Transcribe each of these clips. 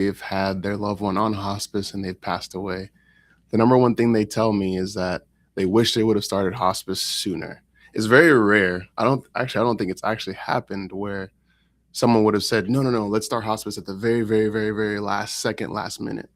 they've had their loved one on hospice and they've passed away, the number one thing they tell me is that they wish they would have started hospice sooner. It's very rare. I don't think it's actually happened where someone would have said, no, no, no, let's start hospice at the very, very, very, very last second, last minute.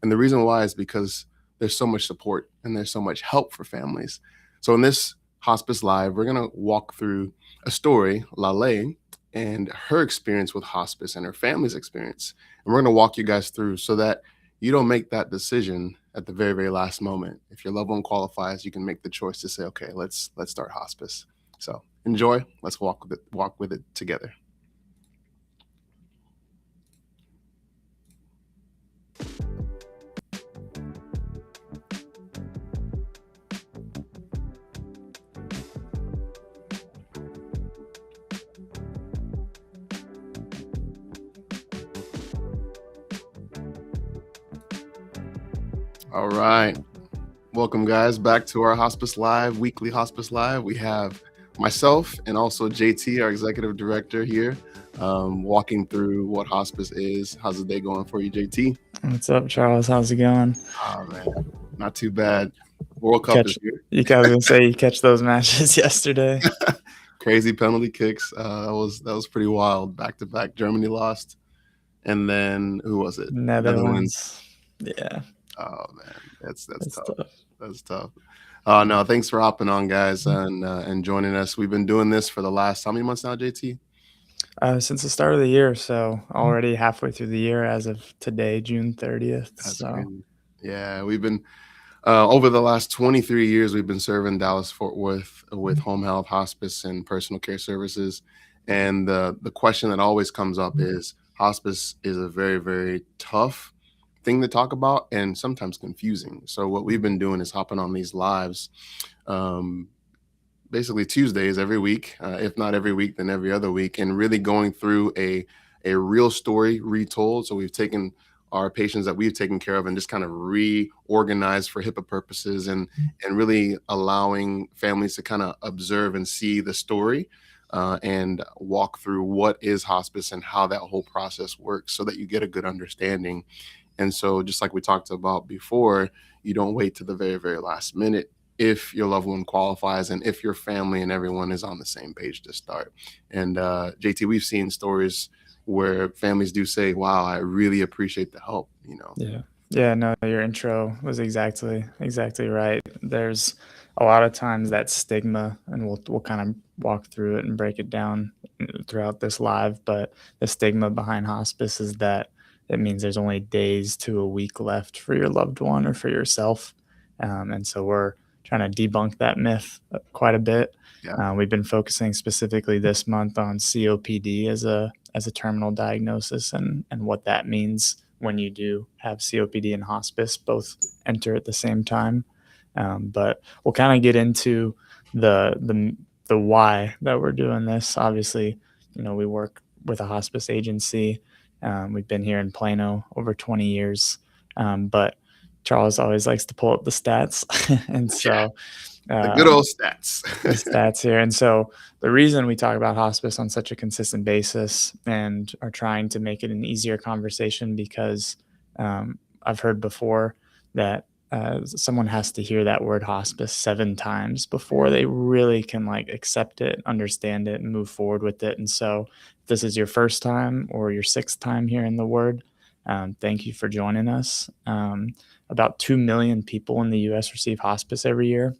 And the reason why is because there's so much support and there's so much help for families. So in this Hospice Live, we're going to walk through a story, Laleh, and her experience with hospice and her family's experience. And we're going to walk you guys through so that you don't make that decision at the very, very last moment. If your loved one qualifies, you can make the choice to say, okay, let's start hospice. So enjoy. Let's walk with it together. All right. Welcome, guys, back to our Hospice Live, weekly Hospice Live. We have myself and also JT, our executive director here, walking through what hospice is. How's the day going for you, JT? What's up, Charles? How's it going? Oh, man, not too bad. World Cup is here. I was going to say, you catch those matches yesterday. Crazy penalty kicks. That was pretty wild. Back to back. Germany lost. And then who was it? Netherlands. Yeah. Oh man, that's tough. That's tough. No, thanks for hopping on, guys, and joining us. We've been doing this for the last how many months now, JT? Since the start of the year, so already halfway through the year as of today, June 30th. That's crazy. Yeah, we've been over the last 23 years, we've been serving Dallas-Fort Worth with home health, hospice, and personal care services. And the question that always comes up is hospice is a very, very tough thing to talk about and sometimes confusing. So what we've been doing is hopping on these lives, basically Tuesdays every week, if not every week, then every other week, and really going through a real story retold. So we've taken our patients that we've taken care of and just kind of reorganized for HIPAA purposes and really allowing families to kind of observe and see the story and walk through what is hospice and how that whole process works so that you get a good understanding. And so just like we talked about before, you don't wait to the very, very last minute if your loved one qualifies and if your family and everyone is on the same page to start. And JT, we've seen stories where families do say, wow, I really appreciate the help, Yeah, no, your intro was exactly right. There's a lot of times that stigma, and we'll kind of walk through it and break it down throughout this live, but the stigma behind hospice is that it means there's only days to a week left for your loved one or for yourself. And so we're trying to debunk that myth quite a bit. Yeah. We've been focusing specifically this month on COPD as a terminal diagnosis and what that means when you do have COPD and hospice both enter at the same time. But we'll kind of get into the why that we're doing this. Obviously, we work with a hospice agency. We've been here in Plano over 20 years, but Charles always likes to pull up the stats. And so the good old stats. The stats here. And so the reason we talk about hospice on such a consistent basis and are trying to make it an easier conversation because I've heard before that someone has to hear that word hospice 7 times before they really can accept it, understand it, and move forward with it. And so if this is your first time or your 6th time hearing the word, thank you for joining us. About 2 million people in the U.S. receive hospice every year.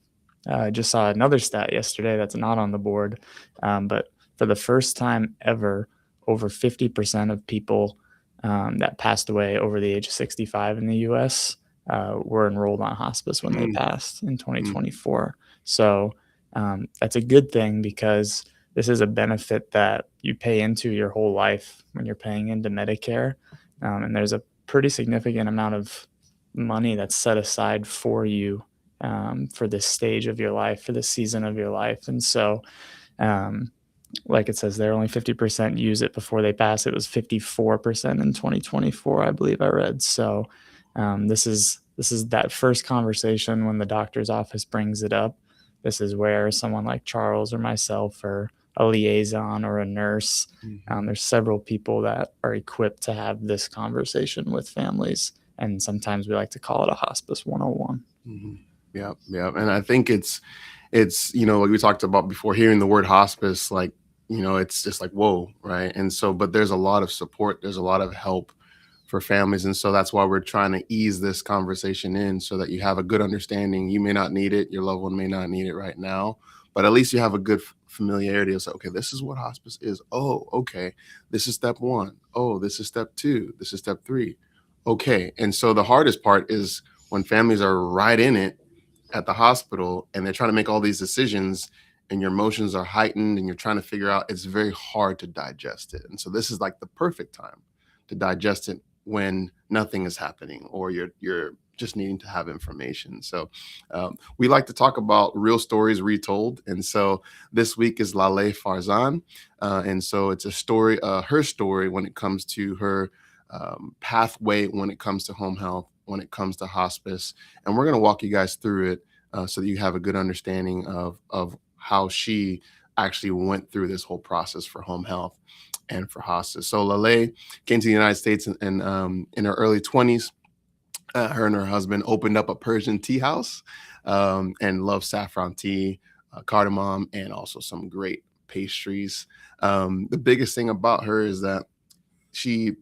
I just saw another stat yesterday that's not on the board, but for the first time ever, over 50% of people that passed away over the age of 65 in the U.S. Were enrolled on hospice when they passed in 2024. So that's a good thing because this is a benefit that you pay into your whole life when you're paying into Medicare. And there's a pretty significant amount of money that's set aside for you for this stage of your life, for this season of your life. And so, like it says there, only 50% use it before they pass. It was 54% in 2024, I believe I read. So this is that first conversation when the doctor's office brings it up. This is where someone like Charles or myself or a liaison or a nurse. Mhm. There's several people that are equipped to have this conversation with families, and sometimes we like to call it a hospice 101. Mhm. Yeah, yeah, and I think it's like we talked about before, hearing the word hospice, like, it's just like, whoa, right? And so, but there's a lot of support, there's a lot of help for families, and so that's why we're trying to ease this conversation in so that you have a good understanding. You may not need it, your loved one may not need it right now, but at least you have a good familiarity of say, okay, this is what hospice is. Oh, okay, this is step one. Oh, this is step two. This is step three. Okay, and so the hardest part is when families are right in it at the hospital and they're trying to make all these decisions, and your emotions are heightened and you're trying to figure out, it's very hard to digest it. And so this is like the perfect time to digest it, when nothing is happening or you're just needing to have information. So we like to talk about real stories retold, and so this week is Laleh Farzan, and so it's a story, her story when it comes to her pathway, when it comes to home health, when it comes to hospice, and we're going to walk you guys through it, so that you have a good understanding of how she actually went through this whole process for home health and for hospice. So Laleh came to the United States in her early 20s. Her and her husband opened up a Persian tea house, and loved saffron tea, cardamom, and also some great pastries. The biggest thing about her is that she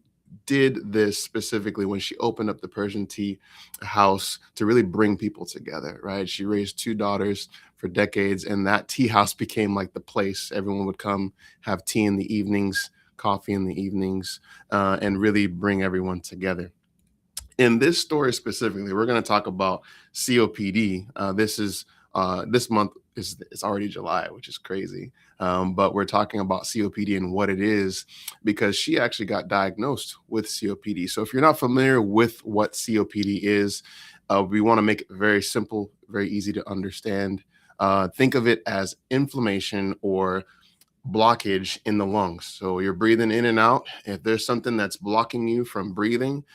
did this specifically when she opened up the Persian tea house to really bring people together, right? She raised two daughters for decades, and that tea house became like the place everyone would come have tea in the evenings, coffee in the evenings, and really bring everyone together. In this story specifically, we're going to talk about COPD. This month is it's already July, which is crazy. But we're talking about COPD and what it is, because she actually got diagnosed with COPD. So if you're not familiar with what COPD is, we want to make it very simple, very easy to understand. Think of it as inflammation or blockage in the lungs. So you're breathing in and out. If there's something that's blocking you from breathing,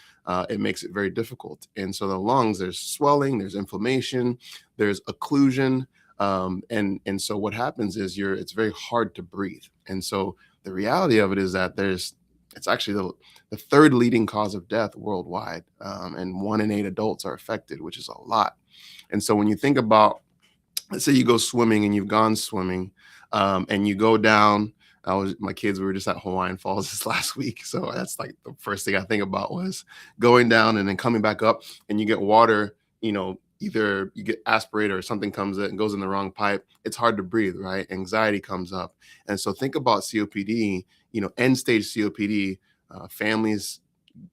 it makes it very difficult. And so the lungs, there's swelling, there's inflammation, there's occlusion, and so what happens is it's very hard to breathe. And so the reality of it is that it's actually the third leading cause of death worldwide, and 1 in 8 adults are affected, which is a lot. And so when you think about, let's say you go swimming and you've gone swimming, and you go down. My kids, we were just at Hawaiian Falls this last week. So that's like the first thing I think about was going down and then coming back up, and you get water, either you get aspirated or something comes in and goes in the wrong pipe. It's hard to breathe, right? Anxiety comes up. And so think about COPD, end stage COPD, families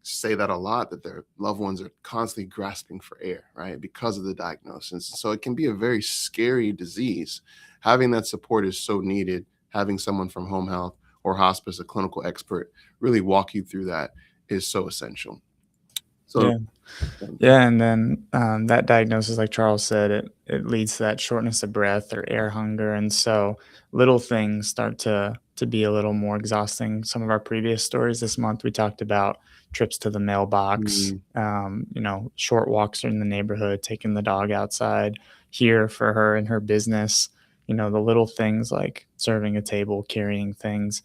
say that a lot, that their loved ones are constantly grasping for air, right? Because of the diagnosis. So it can be a very scary disease. Having that support is so needed. Having someone from home health or hospice, a clinical expert, really walk you through that is so essential. So, Yeah. Yeah, and then that diagnosis, like Charles said, it leads to that shortness of breath or air hunger, and so little things start to be a little more exhausting. Some of our previous stories this month, we talked about trips to the mailbox, mm, short walks in the neighborhood, taking the dog outside. Here for her and her business, the little things like serving a table, carrying things,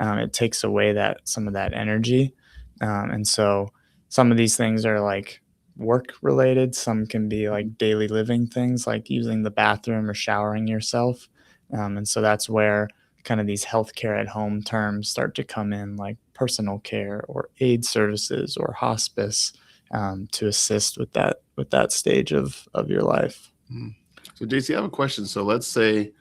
it takes away that some of that energy, and so some of these things are like work related. Some can be mm, like daily living things, like using the bathroom or showering yourself. And so that's where kind of these healthcare at home terms start to come in, like personal care or aid services or hospice, to assist with that stage of your life. mm. So, JC, I have a question. So, let's say,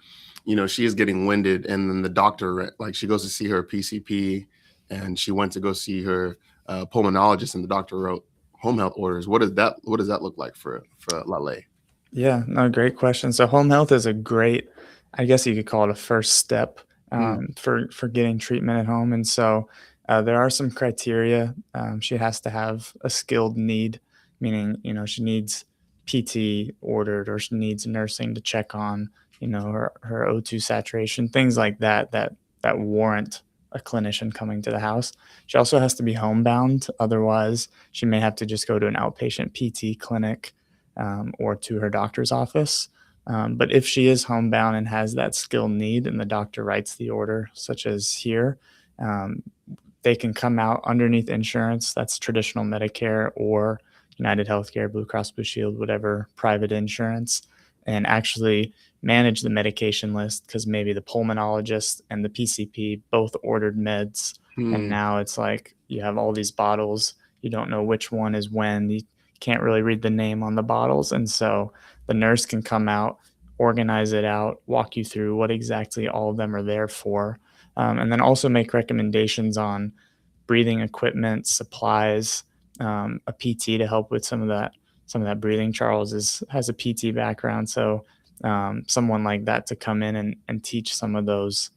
she is getting winded, and then the doctor, like, she goes to see her PCP, and she went to go see her pulmonologist, and the doctor wrote home health orders. What does that look like for Laleh? Yeah, no, great question. So home health is a great, I guess you could call it a first step, Mm, for getting treatment at home. And so there are some criteria. She has to have a skilled need, meaning she needs PT ordered, or she needs nursing to check on her O2 saturation, things like that warrant a clinician coming to the house. She also has to be homebound, otherwise she may have to just go to an outpatient PT clinic, or to her doctor's office. But if she is homebound and has that skill need and the doctor writes the order, such as here, um, they can come out underneath insurance. That's traditional Medicare or United Healthcare, Blue Cross Blue Shield, whatever private insurance, and actually manage the medication list because maybe the pulmonologist and the PCP both ordered meds. And Hmm. now it's like you have all these bottles. You don't know which one is when. You can't really read the name on the bottles. And so the nurse can come out, organize it out, walk you through what exactly all of them are there for, and then also make recommendations on breathing equipment, supplies, a PT to help with some of that breathing. Charles has a PT background, so someone like that to come in and teach some of those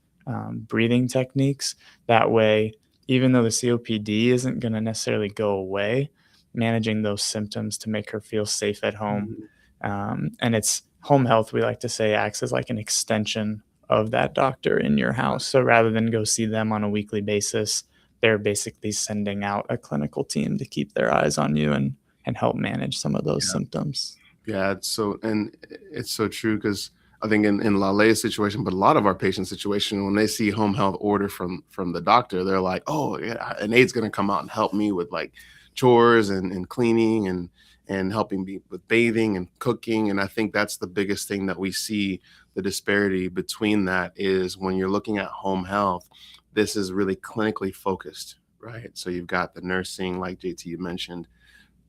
breathing techniques. That way, even though the COPD isn't going to necessarily go away, managing those symptoms to make her feel safe at home. Mhm. And it's home health, we like to say, acts as like an extension of that doctor in your house. So rather than go see them on a weekly basis, they're basically sending out a clinical team to keep their eyes on you and help manage some of those Yeah. symptoms. Yeah, it's so true because I think in Laleh's situation, but a lot of our patient situation, when they see home health order from the doctor, they're like, "Oh, yeah, an aide gonna come out and help me with like chores and cleaning and helping me with bathing and cooking." And I think that's the biggest thing that we see the disparity between that is when you're looking at home health, this is really clinically focused, right? So you've got the nursing, like JT you mentioned,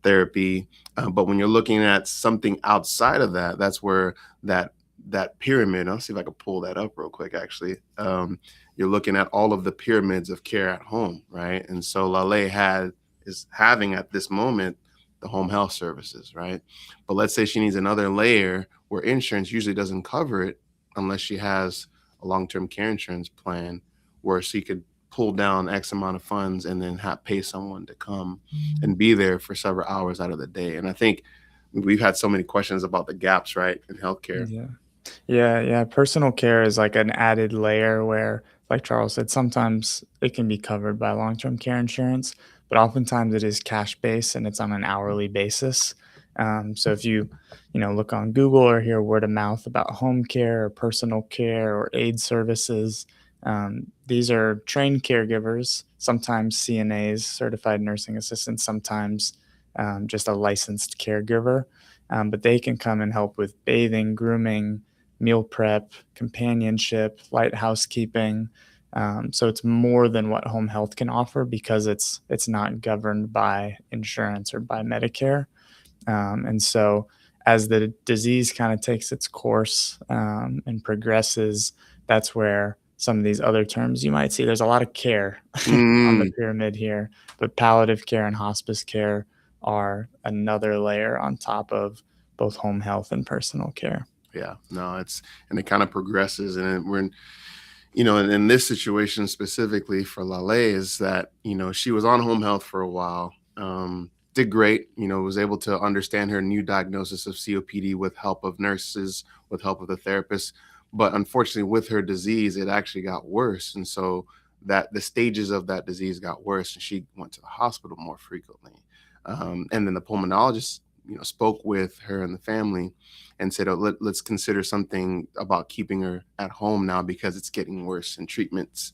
therapy. But when you're looking at something outside of that, that's where that that pyramid. I'll see if I can pull that up real quick. Actually, you're looking at all of the pyramids of care at home, right? And so Laleh had is having at this moment the home health services, right? But let's say she needs another layer where insurance usually doesn't cover it unless she has a long-term care insurance plan where she could pull down X amount of funds and then pay someone to come and be there for several hours out of the day. And I think we've had so many questions about the gaps, right, in healthcare. Yeah. Yeah, yeah. Personal care is like an added layer where, like Charles said, sometimes it can be covered by long-term care insurance, but oftentimes it is cash based and it's on an hourly basis. So if you look on Google or hear word of mouth about home care or personal care or aid services, these are trained caregivers, sometimes CNAs, certified nursing assistants, sometimes just a licensed caregiver. But they can come and help with bathing, grooming, meal prep, companionship, light housekeeping. So it's more than what home health can offer because it's not governed by insurance or by Medicare. And so as the disease kind of takes its course and progresses, that's where some of these other terms you might see. There's a lot of care on the Mm, pyramid here, but palliative care and hospice care are another layer on top of both home health and personal care. yeah, no, it's and it kind of progresses, and we're in this situation specifically for Laleh is that she was on home health for a while, did great, was able to understand her new diagnosis of COPD with help of nurses, with help of the therapist, but unfortunately with her disease it actually got worse, and so that the stages of that disease got worse and she went to the hospital more frequently. And then the pulmonologist spoke with her and the family and said, oh, let's consider something about keeping her at home now because it's getting worse and treatments.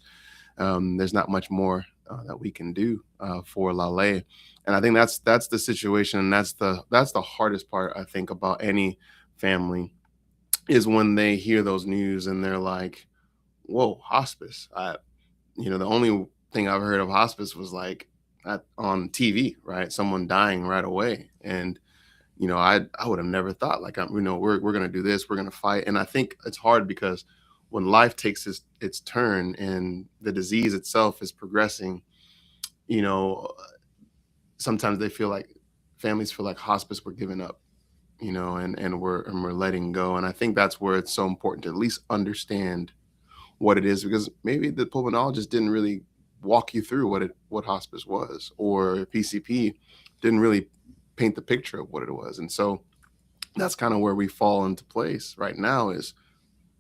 There's not much more that we can do for Laleh. And I think that's the situation, and that's the hardest part I think about any family is when they hear those news and they're like, "Whoa, hospice!" The only thing I've heard of hospice was like on TV, right? Someone dying right away, and I would have never thought like we're gonna do this, we're gonna fight, and I think it's hard because when life takes its turn and the disease itself is progressing, you know, sometimes they feel like families feel like hospice we're giving up, and we're letting go, and I think that's where it's so important to at least understand what it is because maybe the pulmonologist didn't really walk you through what hospice was, or PCP didn't really paint the picture of what it was, and so that's kind of where we fall into place right now is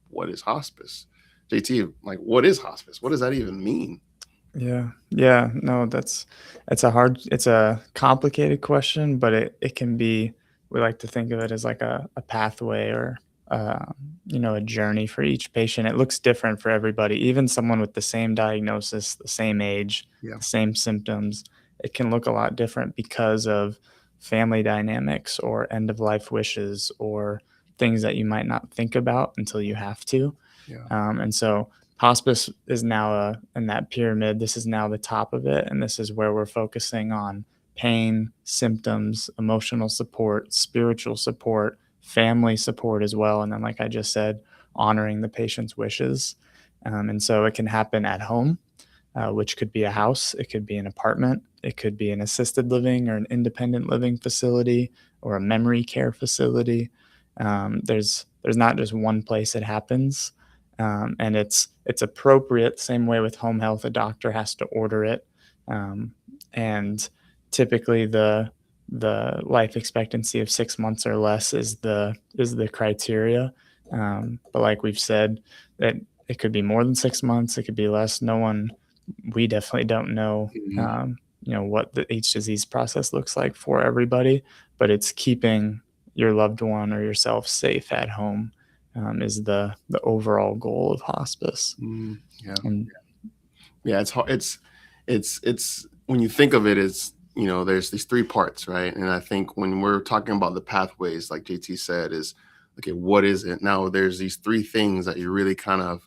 what is hospice? JT, like what is hospice? What does that even mean? Yeah. Yeah. No, it's a complicated question, but it can be, we like to think of it as like a pathway or uh, a journey for each patient. It looks different for everybody. Even someone with the same diagnosis, the same age, Yeah. the same symptoms, it can look a lot different because of family dynamics or end of life wishes or things that you might not think about until you have to. Yeah. And so hospice is now in that pyramid. This is now the top of it. And this is where we're focusing on pain, symptoms, emotional support, spiritual support, family support as well. And then, like I just said, honoring the patient's wishes. And so it can happen at home, which could be a house, it could be an apartment, it could be an assisted living or an independent living facility or a memory care facility. There's not just one place it happens, and it's appropriate. Same way with home health, a doctor has to order it, and typically the life expectancy of 6 months or less is the criteria. But like we've said, that it could be more than 6 months, it could be less. We definitely don't know, Mhm. what the H disease process looks like for everybody, but it's keeping your loved one or yourself safe at home, is the overall goal of hospice. Yeah. And Yeah, it's hard. It's when you think of it as, there's these three parts, right? And I think when we're talking about the pathways, like JT said, is okay, what is it? Now there's these three things that you really kind of,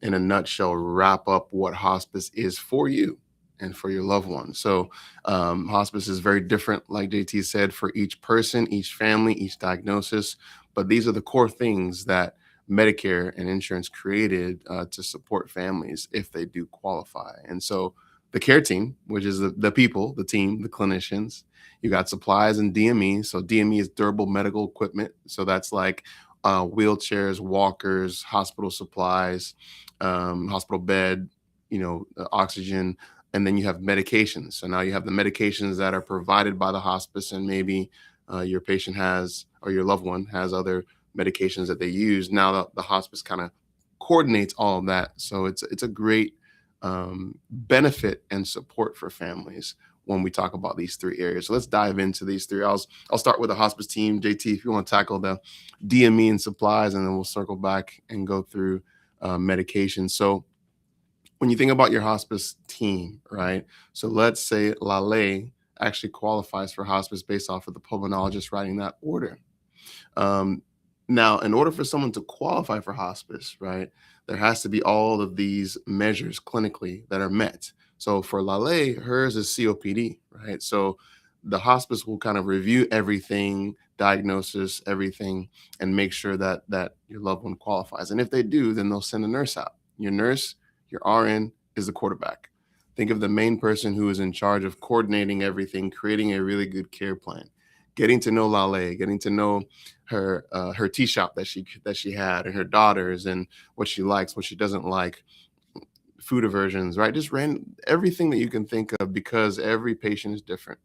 in a nutshell, wrap up what hospice is for you and for your loved one. So hospice is very different, like JT said, for each person, each family, each diagnosis. But these are the core things that Medicare and insurance created to support families if they do qualify. And so the care team, which is the people, the team, the clinicians, you got supplies and DME. So DME is durable medical equipment. So that's like wheelchairs, walkers, hospital supplies, hospital bed, oxygen. And then you have medications. So now you have the medications that are provided by the hospice, and maybe your patient has, or your loved one has, other medications that they use. Now the hospice kind of coordinates all of that, so it's a great benefit and support for families when we talk about these three areas. So let's dive into these three. I'll start with the hospice team. JT, if you want to tackle the DME and supplies, and then we'll circle back and go through medication. So when you think about your hospice team, right? So let's say Laleh actually qualifies for hospice based off of the pulmonologist writing that order. Um, Now, in order for someone to qualify for hospice, right, there has to be all of these measures clinically that are met. So for Laleh, hers is COPD, right? So the hospice will kind of review everything, diagnosis, everything, and make sure that your loved one qualifies. And if they do, then they'll send a nurse out. Your nurse, your RN, is the quarterback. Think of the main person who is in charge of coordinating everything, creating a really good care plan, getting to know Laleh, getting to know her tea shop that she had, and her daughters, and what she likes, what she doesn't like, food aversions, right? Just ran everything that you can think of, because every patient is different,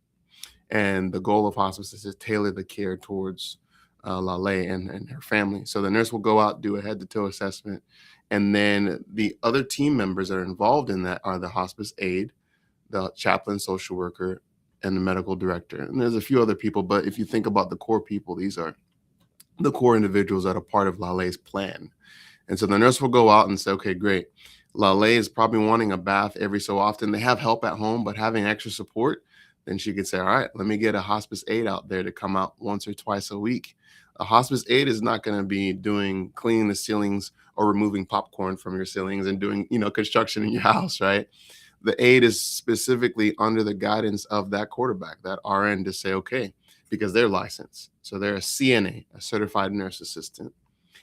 and the goal of hospice is to tailor the care towards Laleh and her family. So the nurse will go out, do a head to toe assessment, and then the other team members that are involved in that are the hospice aide, the chaplain, social worker, and the medical director. And there's a few other people, but if you think about the core people, these are the core individuals that are part of Laleh's plan. And so the nurse will go out and say, okay, great. Laleh is probably wanting a bath every so often. They have help at home, but having extra support, then she could say, all right, let me get a hospice aide out there to come out once or twice a week. A hospice aide is not going to be doing cleaning the ceilings or removing popcorn from your ceilings and doing, construction in your house, right? The aide is specifically under the guidance of that quarterback, that RN, to say, okay, because they're licensed. So they're a CNA, a certified nurse assistant.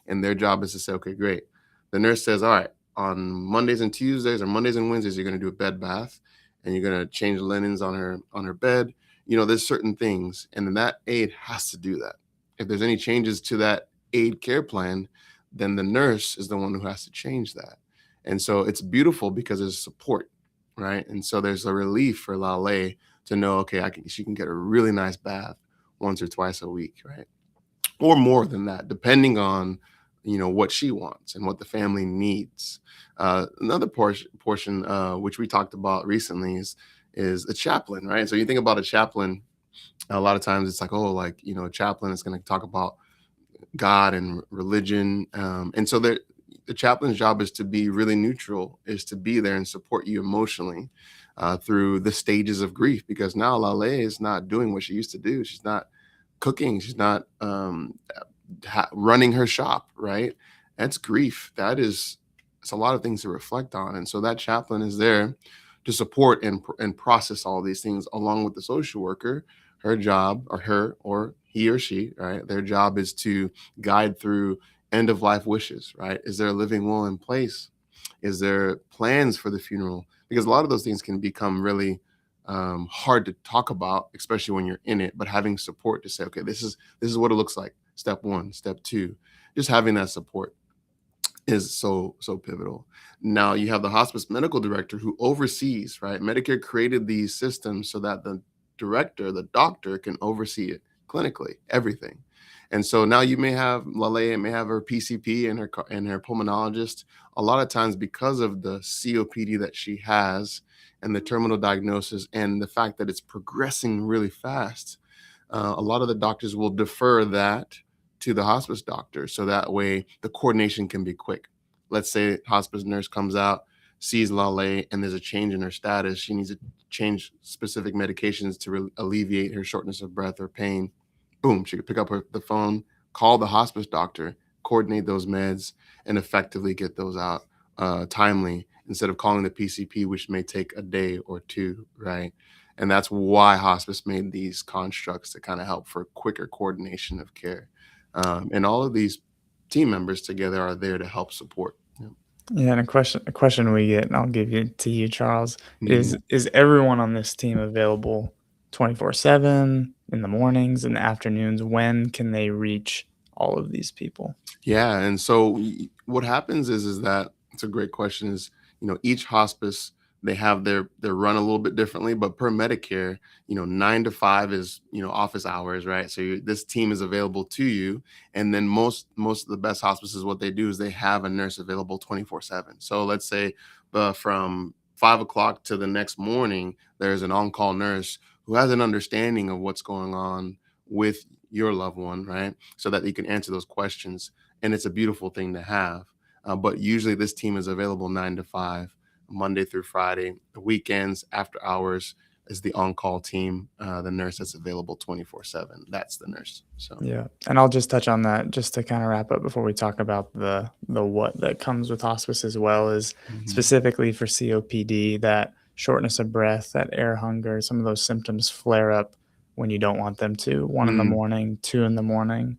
And their job is to say, okay, great. The nurse says, all right, on Mondays and Tuesdays, or Mondays and Wednesdays, you're going to do a bed bath, and you're going to change linens on her bed. There's certain things. And then that aide has to do that. If there's any changes to that aide care plan, then the nurse is the one who has to change that. And so it's beautiful because there's support, right? And so there's a relief for Laleh to know, okay, she can get a really nice bath once or twice a week, right? Or more than that, depending on what she wants and what the family needs. Another portion which we talked about recently is a chaplain, right? So you think about a chaplain, a lot of times it's like, oh, like, a chaplain is going to talk about God and religion. And so the chaplain's job is to be really neutral, is to be there and support you emotionally through the stages of grief. Because now Laleh is not doing what she used to do. She's not cooking. She's not running her shop. Right? That's grief. It's a lot of things to reflect on. And so that chaplain is there to support and process all these things along with the social worker. Her job, or her, or he or she, right? Their job is to guide through end of life wishes, right? Is there a living will in place? Is there plans for the funeral? Because a lot of those things can become really hard to talk about, especially when you're in it. But having support to say, okay, this is what it looks like. Step one, step two, just having that support is so pivotal. Now you have the hospice medical director who oversees, right? Medicare created these systems so that the director, the doctor, can oversee it clinically, everything. And so now you may have Laleh may have her PCP and her pulmonologist. A lot of times, because of the COPD that she has and the terminal diagnosis and the fact that it's progressing really fast, a lot of the doctors will defer that to the hospice doctor, so that way the coordination can be quick. Let's say hospice nurse comes out, sees Laleh, and there's a change in her status. She needs to change specific medications to alleviate her shortness of breath or pain. Boom, she could pick up the phone, call the hospice doctor, coordinate those meds, and effectively get those out timely, instead of calling the PCP, which may take a day or two, right? And that's why hospice made these constructs to kind of help for quicker coordination of care. And all of these team members together are there to help support. Yeah. Yeah, and a question we get, and I'll give it to you, Charles, Mhm. is everyone on this team available 24/7 in the mornings and the afternoons? When can they reach all of these people? Yeah, and so what happens is that it's a great question. Is each hospice, they have their run a little bit differently, but per Medicare, 9 to 5 is office hours, right? So this team is available to you, and then most of the best hospices, what they do is they have a nurse available 24/7. So let's say from 5 o'clock to the next morning, there's an on-call nurse who has an understanding of what's going on with your loved one, right? So that you can answer those questions, and it's a beautiful thing to have. But usually, this team is available 9 to 5, Monday through Friday. The weekends, after hours, is the on-call team. The nurse that's available 24/7. That's the nurse. So, Yeah, and I'll just touch on that just to kind of wrap up before we talk about the what that comes with hospice as well, is mhm. specifically for COPD, that shortness of breath, that air hunger, some of those symptoms flare up when you don't want them to. 1 in the Mm, morning, 2 in the morning.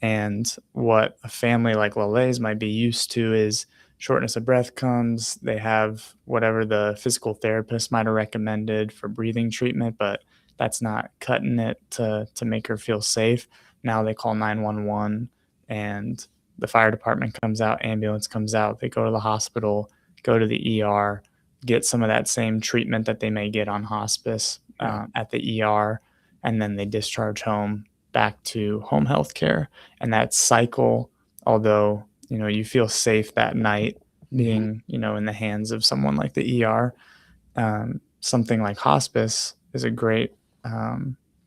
And what a family like Laleh's might be used to is shortness of breath comes, they have whatever the physical therapist might have recommended for breathing treatment, but that's not cutting it to make her feel safe. Now they call 911 and the fire department comes out, ambulance comes out, they go to the hospital, go to the ER, get some of that same treatment that they may get on hospice yeah. at the ER, and then they discharge home back to home health care. And that cycle, although you feel safe that night Mhm. being in the hands of someone like the ER, something like hospice is a great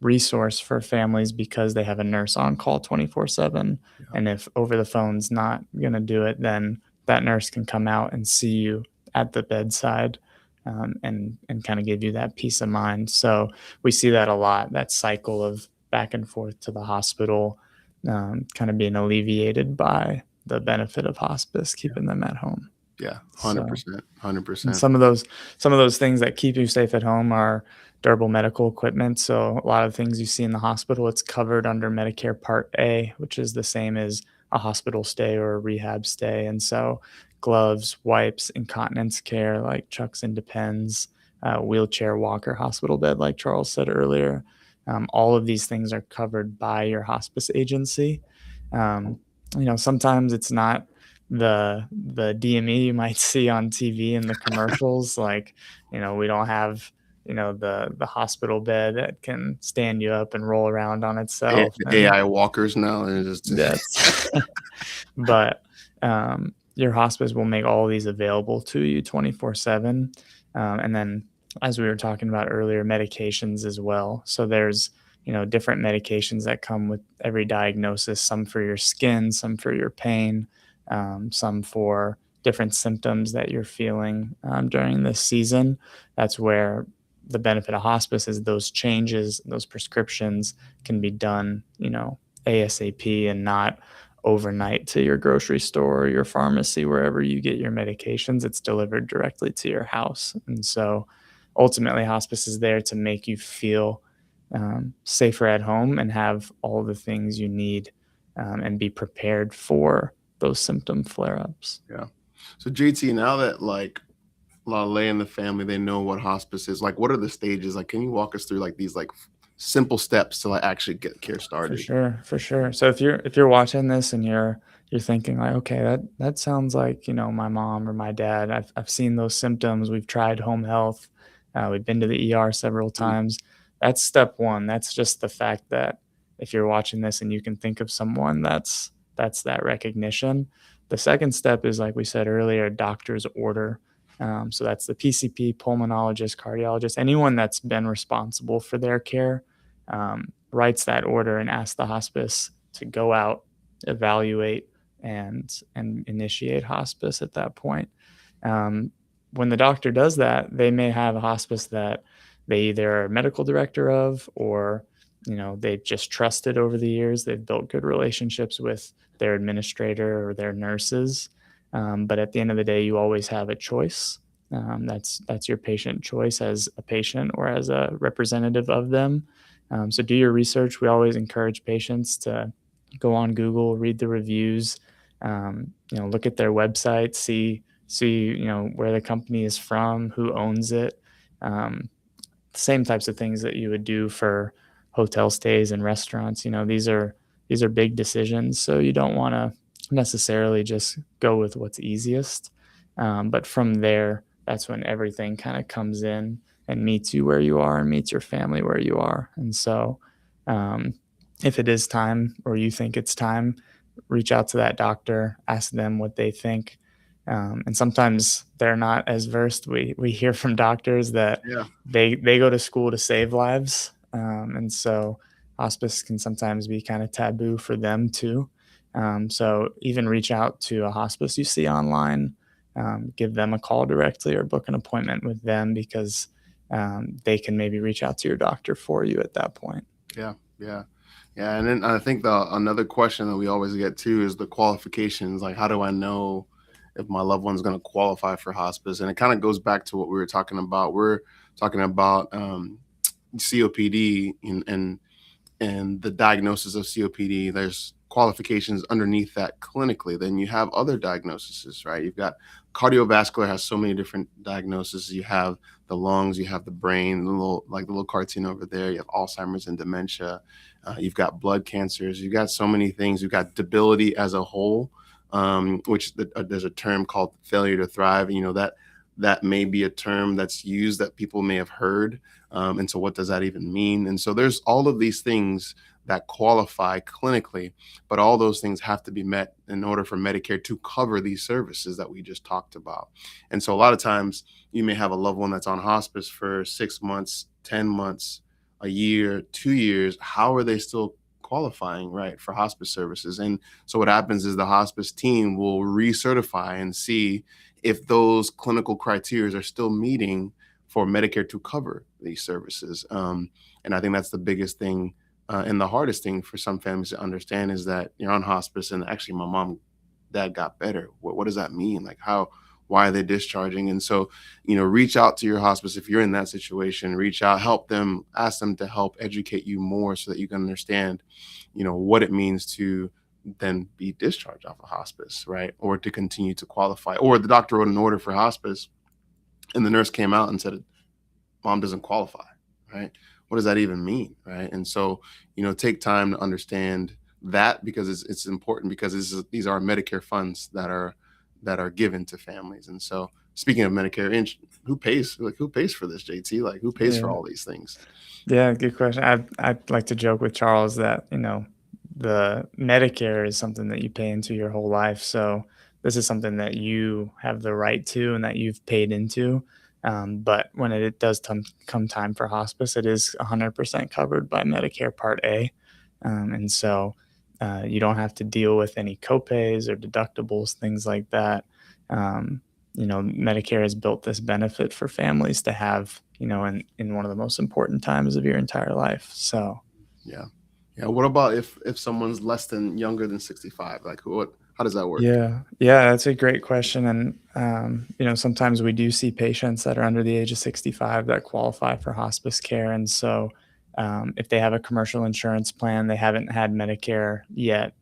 resource for families because they have a nurse on call 24/7. Yeah. And if over the phone's not going to do it, then that nurse can come out and see you at the bedside, and kind of give you that peace of mind. So we see that a lot, that cycle of back and forth to the hospital, kind of being alleviated by the benefit of hospice, Yeah. keeping them at home. Yeah. So 100%. hundred and percent. some of those things that keep you safe at home are durable medical equipment. So a lot of things you see in the hospital, it's covered under Medicare Part A, which is the same as a hospital stay or a rehab stay. And so gloves, wipes, incontinence care like Chucks and Depends, wheelchair, walker, hospital bed, like Charles said earlier. All of these things are covered by your hospice agency. Um, Sometimes it's not the DME you might see on TV in the commercials. Like, we don't have, the hospital bed that can stand you up and roll around on itself. And AI walkers now. They're just that's, but your hospice will make all these available to you 24/7. And then, as we were talking about earlier, medications as well. So there's different medications that come with every diagnosis, some for your skin, some for your pain, some for different symptoms that you're feeling during this season. That's where the benefit of hospice is those changes, those prescriptions can be done, ASAP and not overnight to your grocery store or your pharmacy, wherever you get your medications. It's delivered directly to your house. And so ultimately, hospice is there to make you feel safer at home and have all the things you need and be prepared for those symptom flare ups. Yeah. So JT, now that like Laleh and the family, they know what hospice is. Like, what are the stages? Like, can you walk us through like these like simple steps to like actually get care For started? sure, for sure. So if you're watching this and you're thinking like, okay, that sounds like my mom or my dad. I've seen those symptoms. We've tried home health. We've been to the ER several Mm, times. That's step one. That's just the fact that if you're watching this and you can think of someone, that's that recognition. The second step is like we said earlier, doctor's order. So that's the PCP, pulmonologist, cardiologist, anyone that's been responsible for their care. Writes that order and asks the hospice to go out, evaluate, and initiate hospice at that point. Um, when the doctor does that, they may have a hospice that they either are medical director of, or they've just trusted over the years. They've built good relationships with their administrator or their nurses. But at the end of the day, you always have a choice. That's your patient choice as a patient or as a representative of them. So do your research. We always encourage patients to go on Google, read the reviews, look at their website, see where the company is from, who owns it. Um, Same types of things that you would do for hotel stays and restaurants. These are big decisions, so you don't want to necessarily just go with what's easiest. But from there, that's when everything kind of comes in and meets you where you are and meets your family where you are. And so, um, if it is time or you think it's time, reach out to that doctor, ask them what they think. And sometimes they're not as versed. We hear from doctors that yeah. they go to school to save lives, and so hospice can sometimes be kind of taboo for them too. So even reach out to a hospice you see online, give them a call directly or book an appointment with them, because they can maybe reach out to your doctor for you at that point. Yeah, yeah, yeah. And then I think the another question that we always get too is the qualifications. Like, how do I know if my loved one's going to qualify for hospice? And it kind of goes back to what we were talking about. We're talking about COPD and the diagnosis of COPD. There's qualifications underneath that clinically. Then you have other diagnoses, right? You've got cardiovascular has so many different diagnoses. You have the lungs, you have the brain, the little cartoon over there. You have Alzheimer's and dementia. You've got blood cancers. You've got so many things. You've got debility as a whole, there's a term called failure to thrive. That may be a term that's used that people may have heard. And so what does that even mean? And so there's all of these things that qualify clinically, but all those things have to be met in order for Medicare to cover these services that we just talked about. And so a lot of times you may have a loved one that's on hospice for 6 months, 10 months, a year, 2 years. How are they still qualifying, right, for hospice services? And so what happens is the hospice team will recertify and see if those clinical criteria are still meeting for Medicare to cover these services. And I think that's the biggest thing and the hardest thing for some families to understand is that you're on hospice and actually my mom, dad got better. What does that mean? Like why are they discharging? And so, reach out to your hospice if you're in that situation. Reach out, help them, ask them to help educate you more so that you can understand, what it means to then be discharged off of hospice, right? Or to continue to qualify. Or the doctor wrote an order for hospice and the nurse came out and said, mom doesn't qualify, right? What does that even mean, right? And so, take time to understand that because it's important because these are Medicare funds that are given to families. And so, speaking of Medicare, who pays for this, JT? Like, who pays for Yeah. all these things? Yeah, good question. I'd like to joke with Charles that, the Medicare is something that you pay into your whole life. So this is something that you have the right to and that you've paid into. But when it does come time for hospice, it is 100% covered by Medicare Part A. And so you don't have to deal with any copays or deductibles, things like that. Um, Medicare has built this benefit for families to have, in one of the most important times of your entire life. So, Yeah. Yeah. What about if someone's younger than 65? Like how does that work? yeah, that's a great question. And, sometimes we do see patients that are under the age of 65 that qualify for hospice care. And so, if they have a commercial insurance plan, they haven't had Medicare yet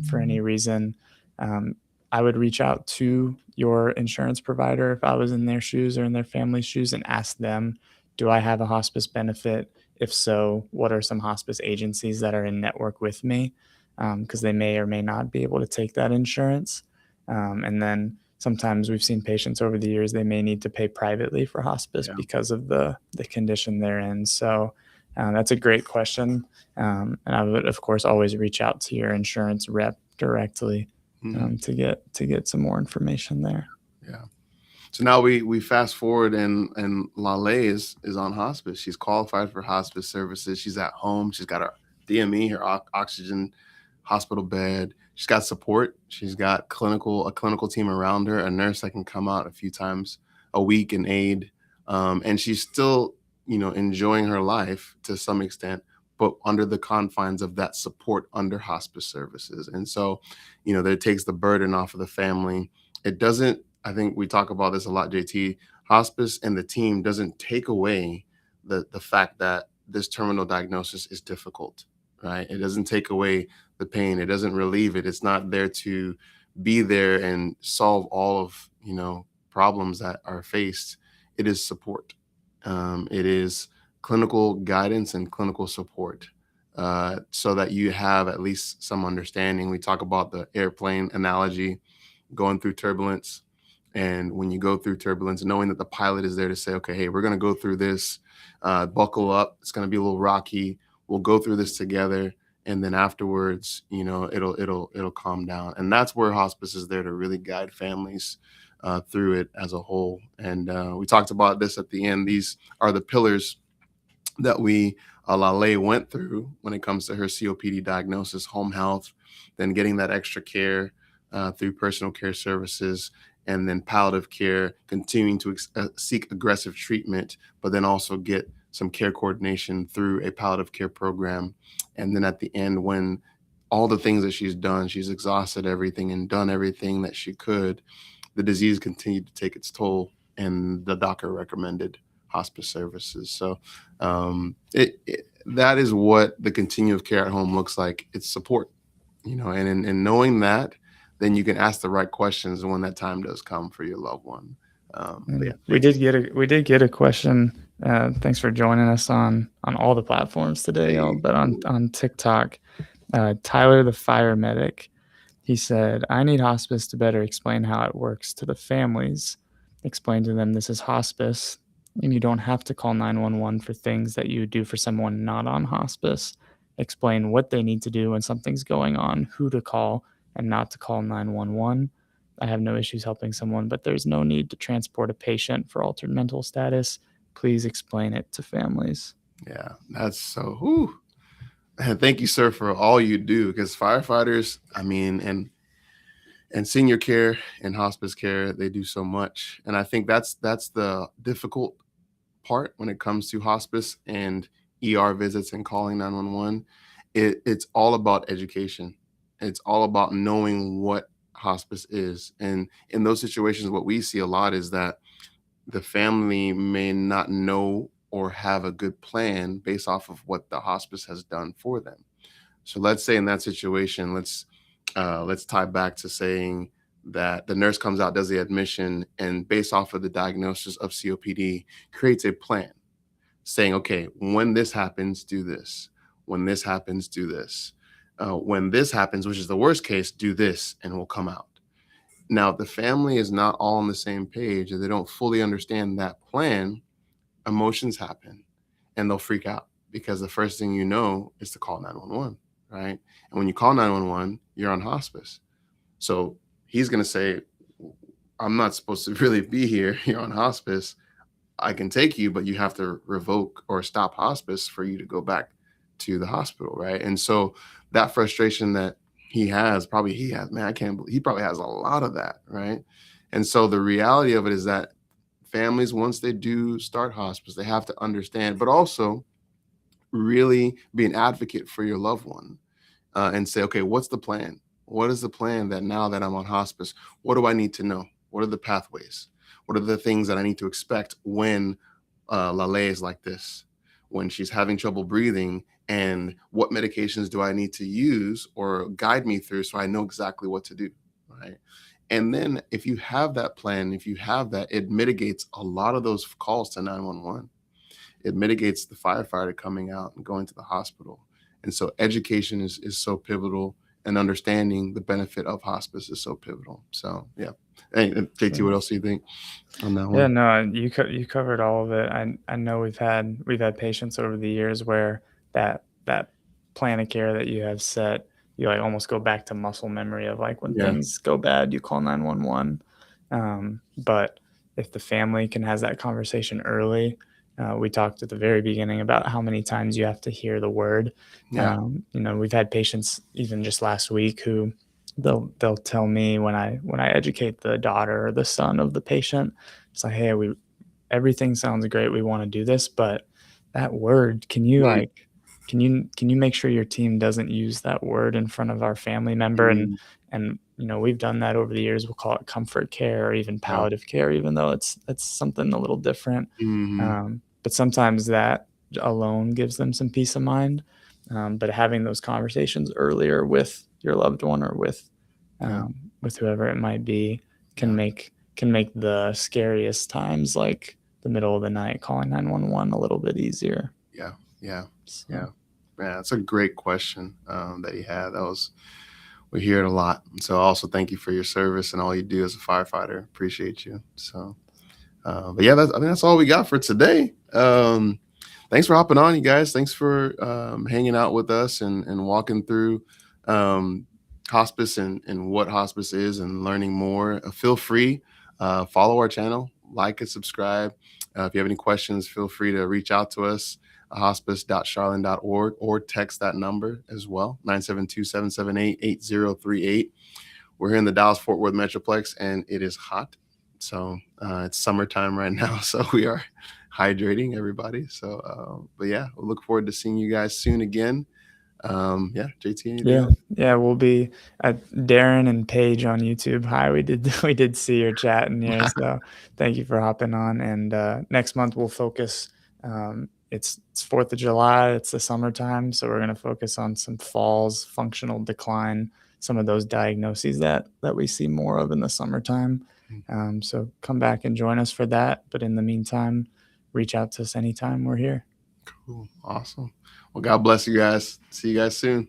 for any reason, um, I would reach out to your insurance provider if I was in their shoes or in their family's shoes and ask them, do I have a hospice benefit? If so, what are some hospice agencies that are in network with me? Because they may or may not be able to take that insurance. And then sometimes we've seen patients over the years, they may need to pay privately for hospice Yeah. because of the condition they're in. So that's a great question. And I would, of course, always reach out to your insurance rep directly Hmm. to get some more information there. Yeah. So now we fast forward and Laleh is on hospice. She's qualified for hospice services. She's at home. She's got her DME, her oxygen hospital bed. She's got support. She's got a clinical team around her, a nurse that can come out a few times a week and aid. And she's still, enjoying her life to some extent, but under the confines of that support under hospice services. And so, that takes the burden off of the family. It doesn't, I think we talk about this a lot, JT. Hospice and the team doesn't take away the fact that this terminal diagnosis is difficult, right? It doesn't take away the pain. It doesn't relieve it. It's not there to be there and solve all of problems that are faced. It is support. It is clinical guidance and clinical support, so that you have at least some understanding. We talk about the airplane analogy, going through turbulence. And when you go through turbulence, knowing that the pilot is there to say, okay, hey, we're going to go through this, buckle up. It's going to be a little rocky. We'll go through this together. And then afterwards, it'll calm down. And that's where hospice is there to really guide families through it as a whole. And we talked about this at the end. These are the pillars that Laleh went through when it comes to her COPD diagnosis: home health, then getting that extra care through personal care services, and then palliative care, continuing to seek aggressive treatment, but then also get some care coordination through a palliative care program. And then at the end, when all the things that she's done, she's exhausted everything and done everything that she could, the disease continued to take its toll, and the doctor recommended hospice services. So that is what the continuum of care at home looks like. It's support, and in knowing that, then you can ask the right questions when that time does come for your loved one. But yeah, We did get a question. Thanks for joining us on all the platforms today, y'all. But on TikTok, Tyler the fire medic, he said, "I need hospice to better explain how it works to the families. Explain to them this is hospice, and you don't have to call 911 for things that you do for someone not on hospice. Explain what they need to do when something's going on, who to call, and not to call 911. I have no issues helping someone, but there's no need to transport a patient for altered mental status. Please explain it to families." yeah, that's so. Whew. And thank you, sir, for all you do, because firefighters, I mean, and senior care and hospice care, they do so much. And I think that's the difficult part when it comes to hospice and ER visits and calling 911. It's all about education. It's all about knowing what hospice is. And in those situations, what we see a lot is that the family may not know or have a good plan based off of what the hospice has done for them. So let's say in that situation, let's tie back to saying that the nurse comes out, does the admission, and based off of the diagnosis of COPD, creates a plan saying, okay, when this happens, do this. When this happens, do this. When this happens, which is the worst case, do this, and we'll come out. Now, if the family is not all on the same page and they don't fully understand that plan, emotions happen and they'll freak out, because the first thing you know is to call 911, right? And when you call 911, you're on hospice. So he's going to say, I'm not supposed to really be here. You're on hospice. I can take you, but you have to revoke or stop hospice for you to go back to the hospital, right? And so that frustration that he has, man, I can't believe he probably has a lot of that, right? And so the reality of it is that families, once they do start hospice, they have to understand, but also really be an advocate for your loved one, and say, okay, what's the plan? What is the plan that now that I'm on hospice, what do I need to know? What are the pathways? What are the things that I need to expect when Laleh is like this, when she's having trouble breathing, and what medications do I need to use or guide me through so I know exactly what to do, right? And then if you have that plan, if you have that, it mitigates a lot of those calls to 911. It mitigates the firefighter coming out and going to the hospital. And so education is so pivotal, and understanding the benefit of hospice is so pivotal. So yeah. Hey, JT, what Sure. else do you think on that Yeah, one? no, you covered all of it. I know we've had patients over the years where that plan of care that you have set, you like almost go back to muscle memory of like when Yeah. things go bad, you call 911. But if the family can has that conversation early, we talked at the very beginning about how many times you have to hear the word. Yeah. We've had patients even just last week who they'll tell me when I educate the daughter or the son of the patient, it's like, hey, we everything sounds great. We want to do this, but that word, can you Mm, like, can you make sure your team doesn't use that word in front of our family member? And mm, we've done that over the years. We'll call it comfort care or even yeah. palliative care, even though it's something a little different. Hmm. But sometimes that alone gives them some peace of mind. But having those conversations earlier with your loved one or Yeah. with whoever it might be can Yeah. make the scariest times, like the middle of the night, calling 911 a little bit easier. Yeah. Yeah. Yeah. So Yeah. That's a great question that he had. We hear it a lot. So also thank you for your service and all you do as a firefighter. Appreciate you. So, but yeah, I think that's all we got for today. Thanks for hopping on, you guys. Thanks for hanging out with us and walking through um, hospice and what hospice is and learning more. Feel free, follow our channel, like and subscribe. If you have any questions, feel free to reach out to us, hospice.charlene.org, or text that number as well, 972-778-8038. We're here in the Dallas-Fort Worth Metroplex, and it is hot. So it's summertime right now, so we are hydrating everybody. So, but yeah, we'll look forward to seeing you guys soon again. Yeah, JT, anything yeah, else? yeah, we'll be at Darren and Paige on YouTube. Hi, we did see your chat in here, so thank you for hopping on. And next month we'll focus. It's 4th of July. It's the summertime, so we're going to focus on some falls, functional decline, some of those diagnoses that we see more of in the summertime. So come back and join us for that. But in the meantime, reach out to us anytime. We're here. Cool, awesome. Well, God bless you guys. See you guys soon.